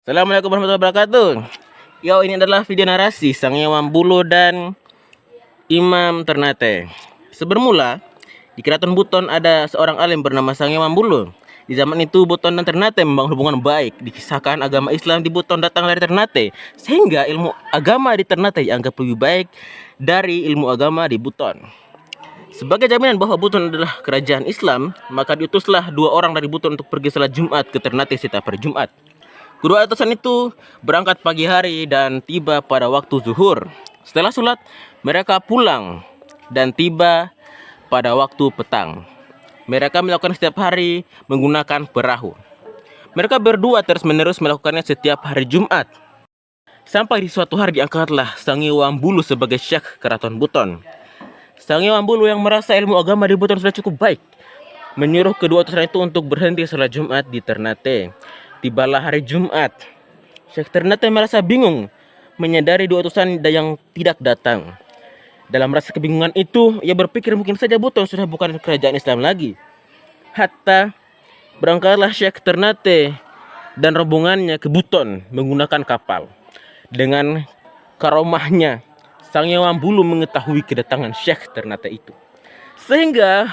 Assalamualaikum warahmatullahi wabarakatuh. Yo, ini adalah video narasi Sang Hyang Wambulu dan Imam Ternate. Sebermula, di Keraton Buton ada seorang alim bernama Sang Hyang Wambulu. Di zaman itu Buton dan Ternate membangun hubungan baik. Dikisahkan agama Islam di Buton datang dari Ternate, sehingga ilmu agama di Ternate dianggap lebih baik dari ilmu agama di Buton. Sebagai jaminan bahwa Buton adalah kerajaan Islam, maka diutuslah dua orang dari Buton untuk pergi salat Jumat ke Ternate setiap hari Jumat. Kedua utusan itu berangkat pagi hari dan tiba pada waktu zuhur. Setelah sholat, mereka pulang dan tiba pada waktu petang. Mereka melakukan setiap hari menggunakan perahu. Mereka berdua terus-menerus melakukannya setiap hari Jumat. Sampai di suatu hari diangkatlah Sang Hyang Wambulu sebagai syekh Keraton Buton. Sang Hyang Wambulu yang merasa ilmu agama di Buton sudah cukup baik, menyuruh kedua utusan itu untuk berhenti sholat Jumat di Ternate. Tibalah hari Jumat. Syekh Ternate merasa bingung menyadari dua utusan yang tidak datang. Dalam rasa kebingungan itu, ia berpikir mungkin saja Buton sudah bukan kerajaan Islam lagi. Hatta berangkatlah Syekh Ternate dan rombongannya ke Buton menggunakan kapal. Dengan karomahnya, Sang Hyang Wambulu mengetahui kedatangan Syekh Ternate itu, sehingga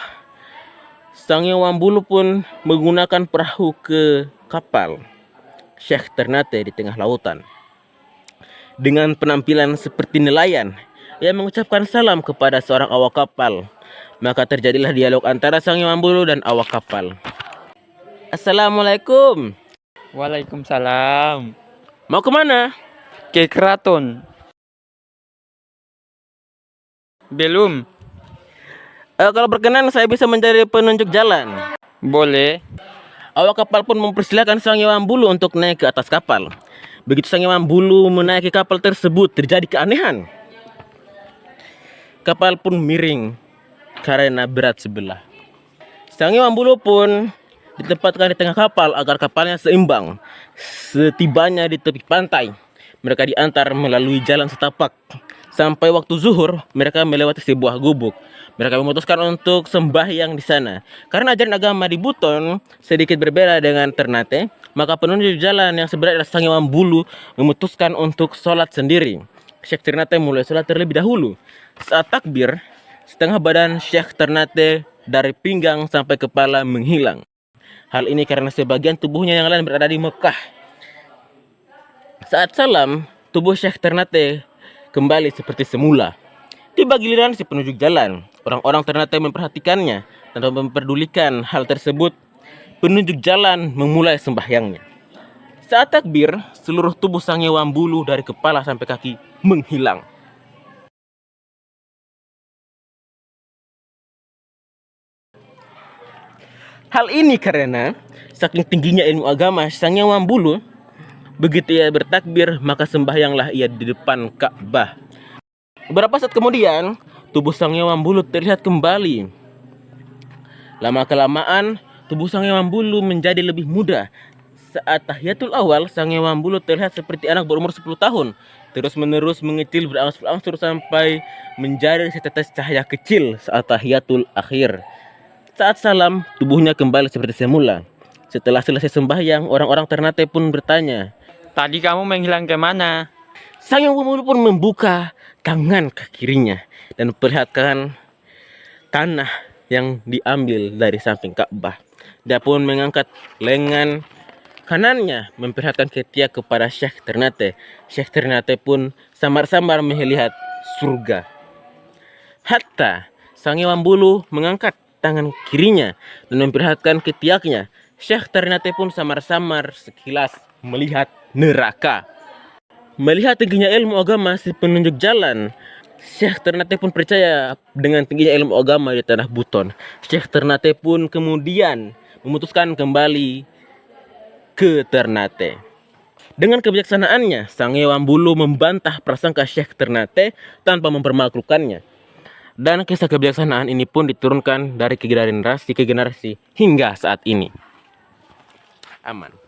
Sang Hyang Wambulu pun menggunakan perahu ke kapal Syekh Ternate di tengah lautan. Dengan penampilan seperti nelayan, ia mengucapkan salam kepada seorang awak kapal. Maka terjadilah dialog antara Sang Hyang Wambulu dan awak kapal. Assalamualaikum. Waalaikumsalam. Mau kemana? Ke keraton. Belum. Kalau berkenan saya bisa mencari penunjuk jalan. Boleh. Awak kapal pun mempersilahkan Sang Hyang Wambulu untuk naik ke atas kapal. Begitu Sang Hyang Wambulu menaiki kapal tersebut, terjadi keanehan. Kapal pun miring karena berat sebelah. Sang Hyang Wambulu pun ditempatkan di tengah kapal agar kapalnya seimbang. Setibanya di tepi pantai, mereka diantar melalui jalan setapak. Sampai waktu zuhur, mereka melewati sebuah gubuk. Mereka memutuskan untuk sembahyang di sana. Karena ajaran agama di Buton sedikit berbeda dengan Ternate, maka penunjuk jalan yang sebenarnya adalah Sang Hyang Wambulu memutuskan untuk sholat sendiri. Syekh Ternate mulai sholat terlebih dahulu. Saat takbir, setengah badan Syekh Ternate dari pinggang sampai kepala menghilang. Hal ini karena sebagian tubuhnya yang lain berada di Mekah. Saat salam, tubuh Syekh Ternate kembali seperti semula. Tiba giliran si penunjuk jalan. Orang-orang Ternate memperhatikannya. Tanpa memperdulikan hal tersebut, penunjuk jalan memulai sembahyangnya. Saat takbir, seluruh tubuh Sang Hyang Wambulu dari kepala sampai kaki menghilang. Hal ini karena saking tingginya ilmu agama Sang Hyang Wambulu, begitu ia bertakbir, maka sembahyanglah ia di depan Ka'bah. Beberapa saat kemudian, tubuh Sang Hyang Wambulu terlihat kembali. Lama-kelamaan, tubuh Sang Hyang Wambulu menjadi lebih muda. Saat tahiyatul awal, Sang Hyang Wambulu terlihat seperti anak berumur 10 tahun. Terus-menerus mengecil berangsur-angsur sampai menjadi setetes cahaya kecil saat tahiyatul akhir. Saat salam, tubuhnya kembali seperti semula. Setelah selesai sembahyang, orang-orang Ternate pun bertanya, Tadi kamu menghilang ke mana? Sang Hyang Wambulu pun membuka tangan ke kirinya dan memperlihatkan tanah yang diambil dari samping Ka'bah. Dia pun mengangkat lengan kanannya memperlihatkan ketiak kepada Syekh Ternate. Syekh Ternate pun samar-samar melihat surga. Hatta Sang Hyang Wambulu mengangkat tangan kirinya dan memperlihatkan ketiaknya. Syekh Ternate pun samar-samar sekilas melihat neraka. Melihat tingginya ilmu agama si penunjuk jalan, Syekh Ternate pun percaya dengan tingginya ilmu agama di tanah Buton. Syekh Ternate pun kemudian memutuskan kembali ke Ternate. Dengan kebijaksanaannya, Sang Hyang Wambulu membantah prasangka Syekh Ternate tanpa mempermalukannya. Dan kisah kebijaksanaan ini pun diturunkan dari generasi ke generasi hingga saat ini. Aman.